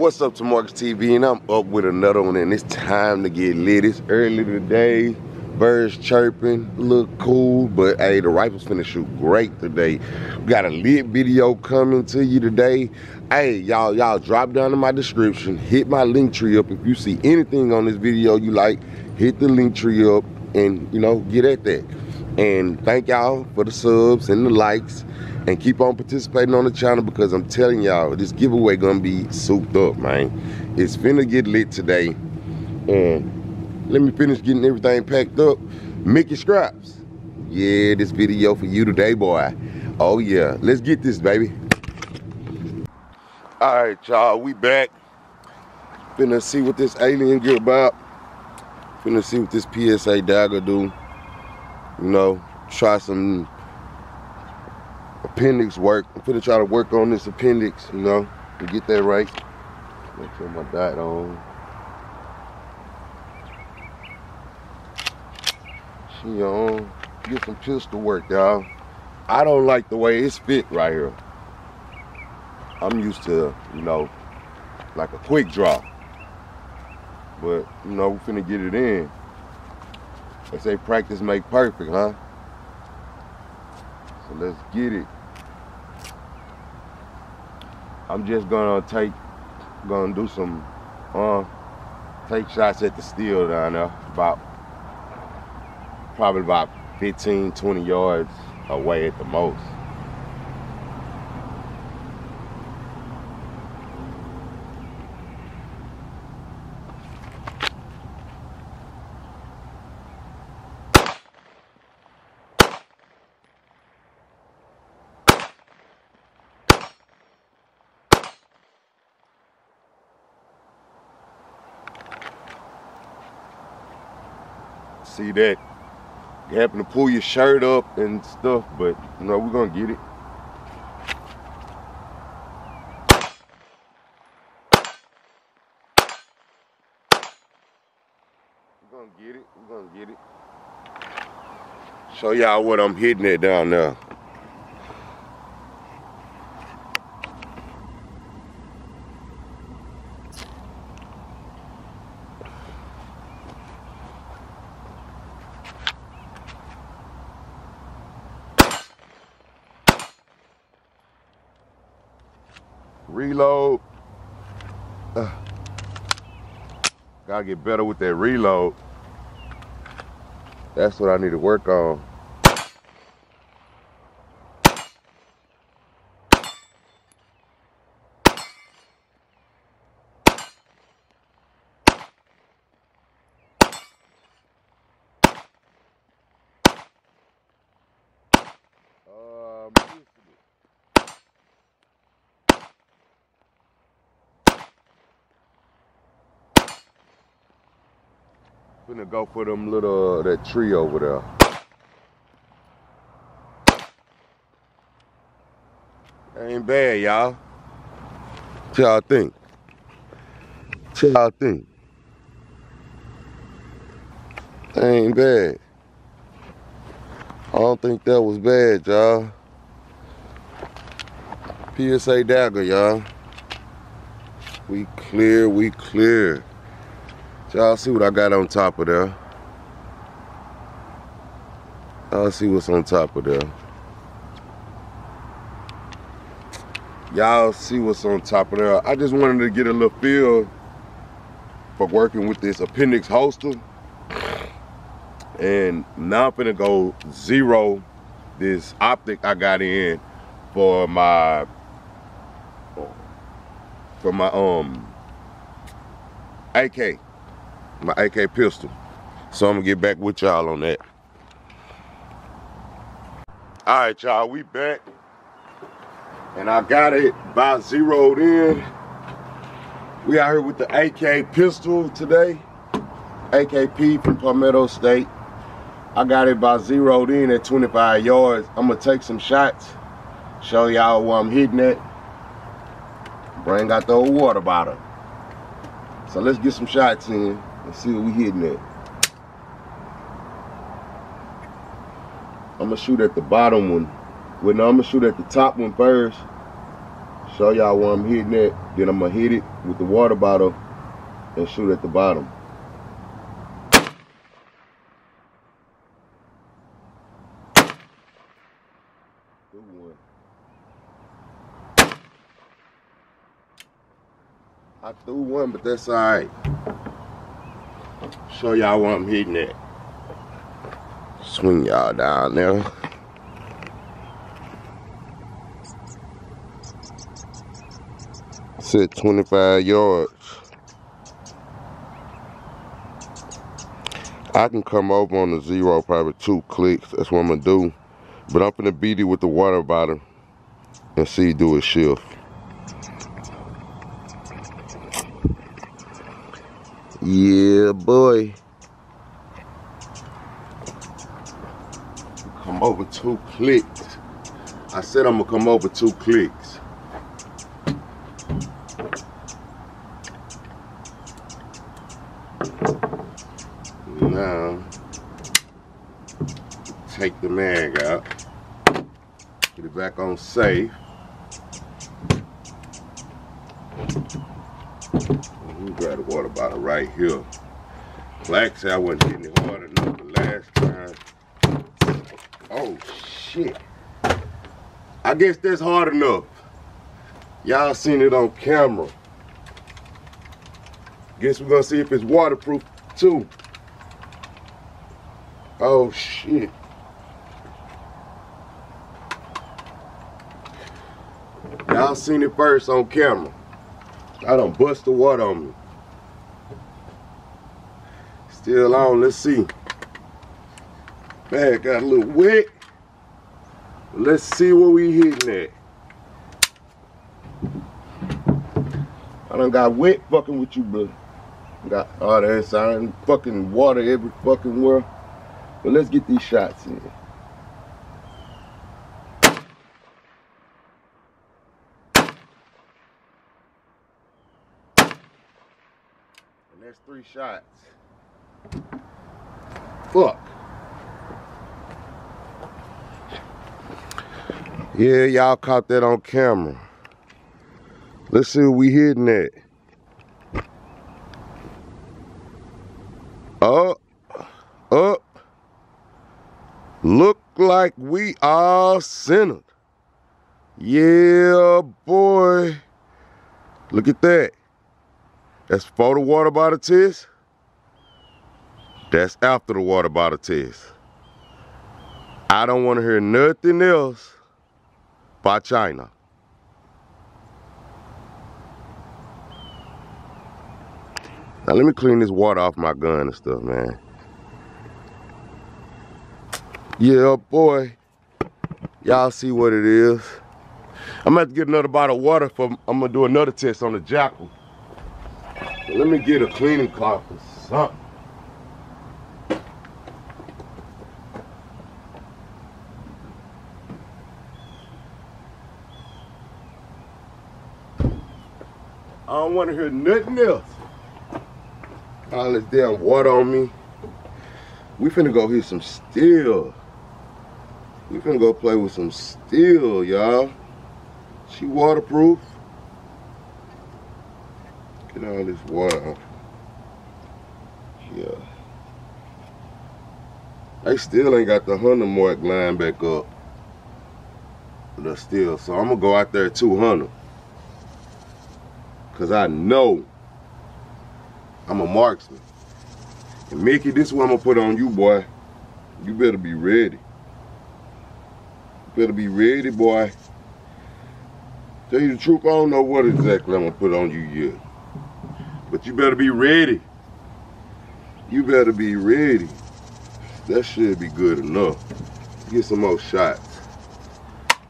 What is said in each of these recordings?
What's up to Marcus TV, and I'm up with another one, and it's time to get lit. It's early today, birds chirping, look cool, but hey, the rifle's finna shoot great today. We got a lit video coming to you today. Hey, y'all drop down in my description, hit my link tree up. If you see anything on this video you like, hit the link tree up and, you know, get at that. And thank y'all for the subs and the likes, and keep on participating on the channel, because I'm telling y'all, this giveaway gonna be souped up, man. It's finna get lit today. And let me finish getting everything packed up. Mickey Scraps. Yeah, this video for you today, boy. Oh yeah, let's get this, baby. All right, y'all, we back. Finna see what this alien get about. Finna see what this PSA dagger do. You know, try some appendix work. I'm finna try to work on this appendix, you know, to get that right. Make sure my dot on. She on. Get some pistol work, y'all. I don't like the way it's fit right here. I'm used to, you know, like a quick draw. But, you know, we finna get it in. They say practice make perfect, huh? So let's get it. I'm just gonna do some, take shots at the steel down there, probably about 15, 20 yards away at the most. See that? You happen to pull your shirt up and stuff, but you know, we're gonna get it. We're gonna get it. Show y'all what I'm hitting at down there. Reload. Gotta get better with that reload. That's what I need to work on. Finna go for them little, that tree over there. Ain't bad, y'all. What y'all think? What y'all think? Ain't bad. I don't think that was bad, y'all. PSA dagger, y'all. We clear, we clear. Y'all see what I got on top of there. Y'all see what's on top of there. Y'all see what's on top of there. I just wanted to get a little feel for working with this appendix holster. And now I'm finna go zero this optic I got in for my AK. My AK pistol. So I'm gonna get back with y'all on that. All right, y'all, we back. And I got it about zeroed in. We out here with the AK pistol today. AKP from Palmetto State. I got it about zeroed in at 25 yards. I'm gonna take some shots, show y'all where I'm hitting at. Bring out the old water bottle. So let's get some shots in. Let's see what we hitting at. I'm gonna shoot at the bottom one. Well, no, I'm gonna shoot at the top one first. Show y'all where I'm hitting it. Then I'm gonna hit it with the water bottle and shoot at the bottom. I threw one, but that's alright. Show y'all where I'm hitting it. Swing y'all down there. Set 25 yards. I can come over on the 0, probably 2 clicks. That's what I'm gonna do. But I'm gonna beat it with the water bottle and see it do a shift. Yeah, boy. Come over 2 clicks. I said I'm gonna come over 2 clicks. Now, take the mag out. Get it back on safe. We grab the water bottle right here. Like I said, I wasn't hitting it hard enough the last time. Oh shit. I guess that's hard enough. Y'all seen it on camera. Guess we're gonna see if it's waterproof too. Oh shit. Y'all seen it first on camera. I done bust the water on me. Still on, let's see. Bag got a little wet. Let's see what we hitting at. I done got wet fucking with you, bro. Got all that inside, fucking water every fucking where. But let's get these shots in. And that's 3 shots. Fuck. Yeah, y'all caught that on camera. Let's see what we hitting at. Up. Look like we are centered. Yeah, boy. Look at that. That's before the water bottle test. That's after the water bottle test. I don't want to hear nothing else by China. Now let me clean this water off my gun and stuff, man. Yeah, boy. Y'all see what it is. I'm gonna have to get another bottle of water for, I'm gonna do another test on the JAKL. So let me get a cleaning cloth or something. I don't want to hear nothing else. All this damn water on me. We finna go hit some steel. We finna go play with some steel, y'all. She waterproof. Get all this water off. Yeah. They still ain't got the 100 mark line back up. The steel. So I'm gonna go out there at 200. Cause I know I'm a marksman. And Mickey, this is what I'm gonna put on you, boy. You better be ready. You better be ready, boy. Tell you the truth, I don't know what exactly I'm gonna put on you yet. But you better be ready. You better be ready. That should be good enough. Let's get some more shots.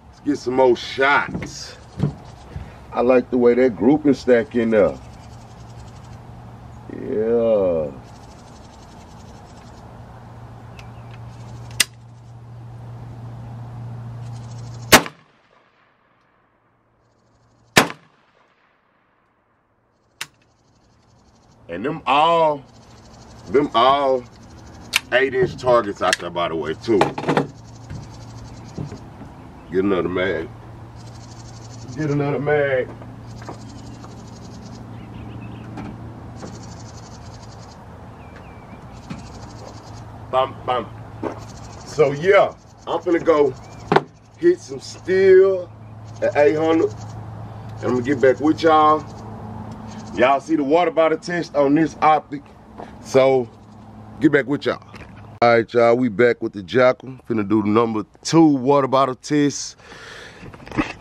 Let's get some more shots. I like the way that grouping stack in there. Yeah. And them all 8-inch targets out there, by the way, too. Get another mag. Get another mag. Bam, bam. So yeah, I'm finna go hit some steel at 800. And I'm gonna get back with y'all. Y'all see the water bottle test on this optic. So get back with y'all. All right, y'all, we back with the JAKL. Finna do the number 2 water bottle test.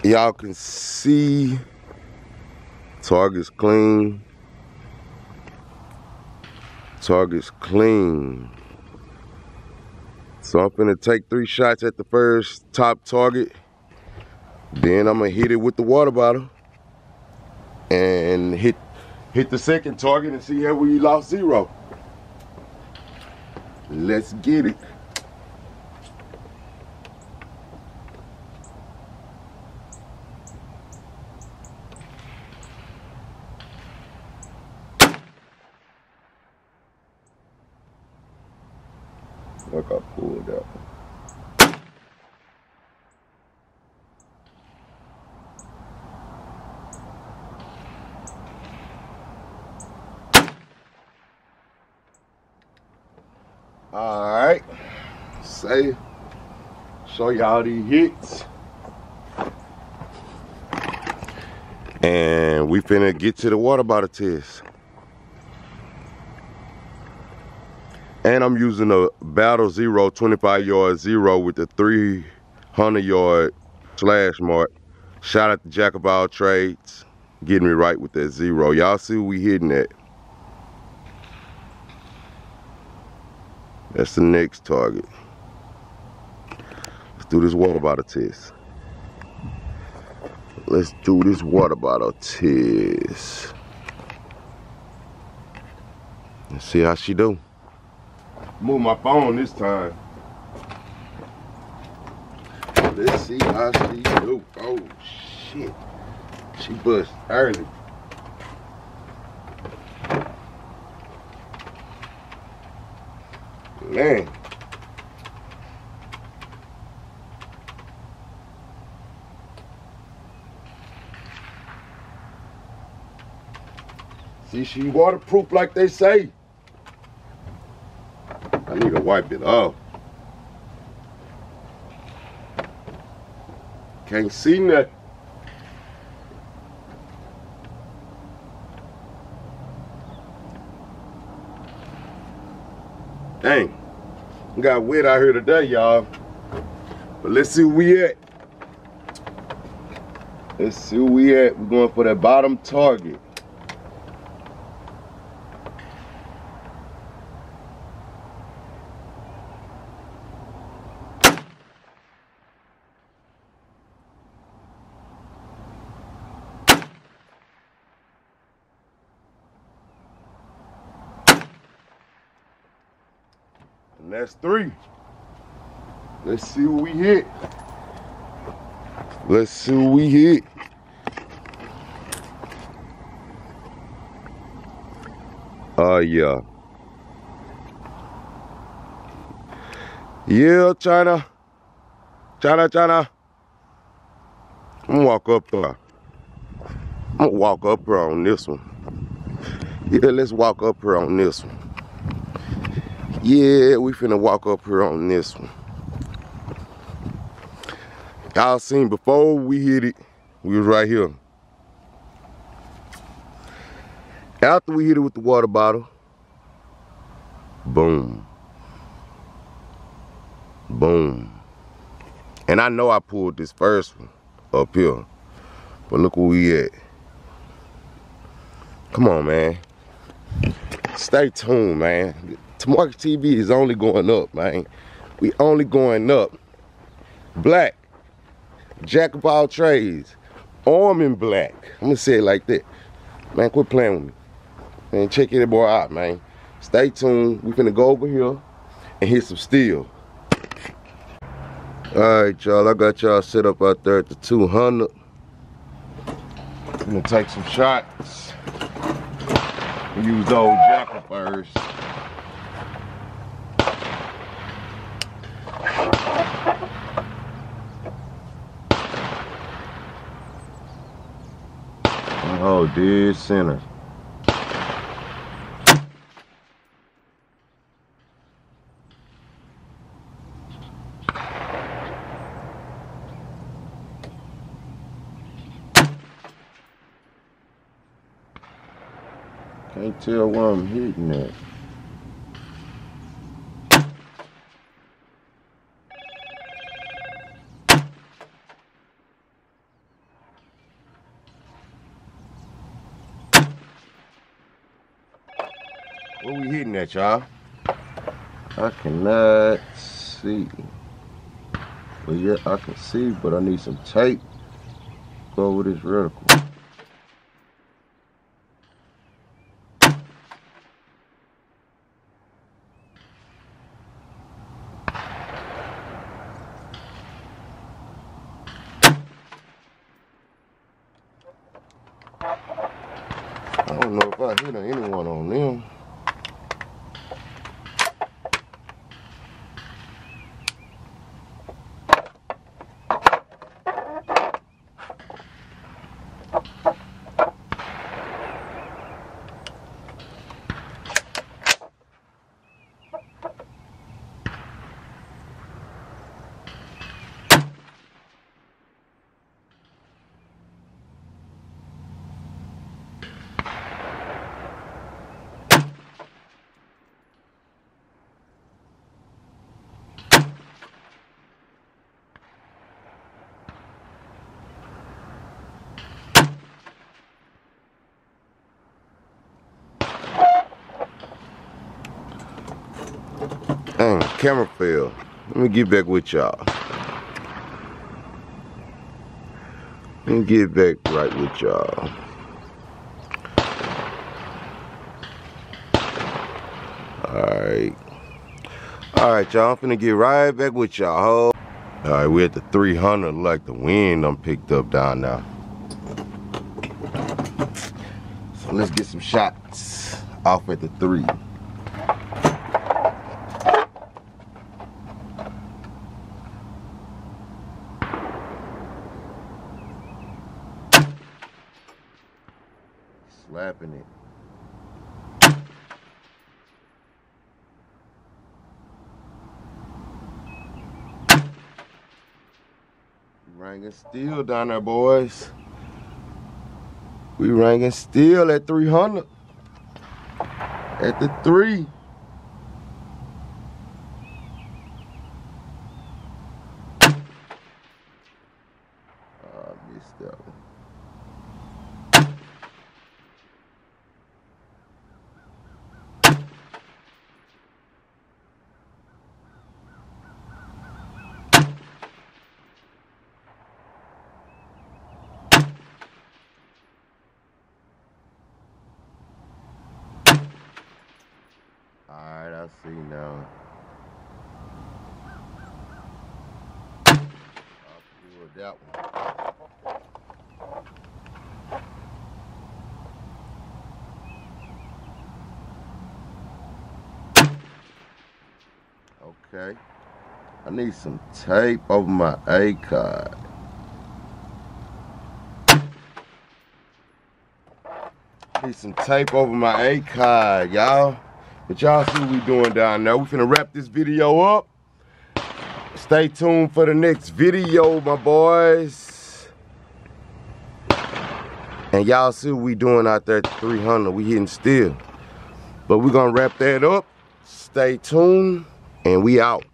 Y'all can see target's clean. Target's clean. So I'm finna take 3 shots at the first top target. Then I'm gonna hit it with the water bottle and hit the second target and see how we lost 0. Let's get it. Look, I pulled out. All right, show y'all these hits. And we finna get to the water bottle test. And I'm using a Battle Zero 25-yard zero with the 300-yard slash mark. Shout out to Jack of all trades, getting me right with that zero. Y'all see what we hitting at. That's the next target. Let's do this water bottle test. Let's do this water bottle test. Let's see how she do. Move my phone this time. Let's see how she do. Oh shit. She bust early. Man. See, she waterproof like they say. I need to wipe it off. Can't see nothing. Dang. Got wet out here today, y'all. But let's see where we at. Let's see where we at. We're going for that bottom target. And that's 3. Let's see what we hit. Let's see what we hit. Yeah. Yeah, China. China. I'm gonna walk up there. I'm gonna walk up here on this one. Yeah, let's walk up here on this one. Yeah, we finna walk up here on this one. Y'all seen before we hit it, we was right here. After we hit it with the water bottle, boom. Boom. And I know I pulled this first one up here, but look where we at. Come on, man. Stay tuned, man. Market TV is only going up, man. We only going up. Black, Jack of all trades, arm in black. I'm gonna say it like that. Man, quit playing with me. Man, check that boy out, man. Stay tuned. We finna go over here and hit some steel. All right, y'all. I got y'all set up out there at the 200. I'm gonna take some shots. We use the old JAKL first. going dead center. Can't tell where I'm hitting at. Where we hitting at, y'all? I cannot see. Well, yeah, I can see, but I need some tape to go over this reticle. I don't know if I hit anyone on them. Dang, camera fell. Let me get back with y'all. Let me get back right with y'all. Alright. Alright, y'all. I'm finna get right back with y'all. Alright, we're at the 300. Like the wind I'm picked up down now. So let's get some shots off at the 3. Slapping it. Ringing still down there, boys. We ringing still at 300. At the 3. Oh, I missed that one. Alright, I see now. I'll pull that one. Okay. I need some tape over my A card. Need some tape over my A card, y'all. But y'all see what we doing down there. We finna wrap this video up. Stay tuned for the next video, my boys. And y'all see what we doing out there at the 300. We hitting still. But we gonna wrap that up. Stay tuned, and we out.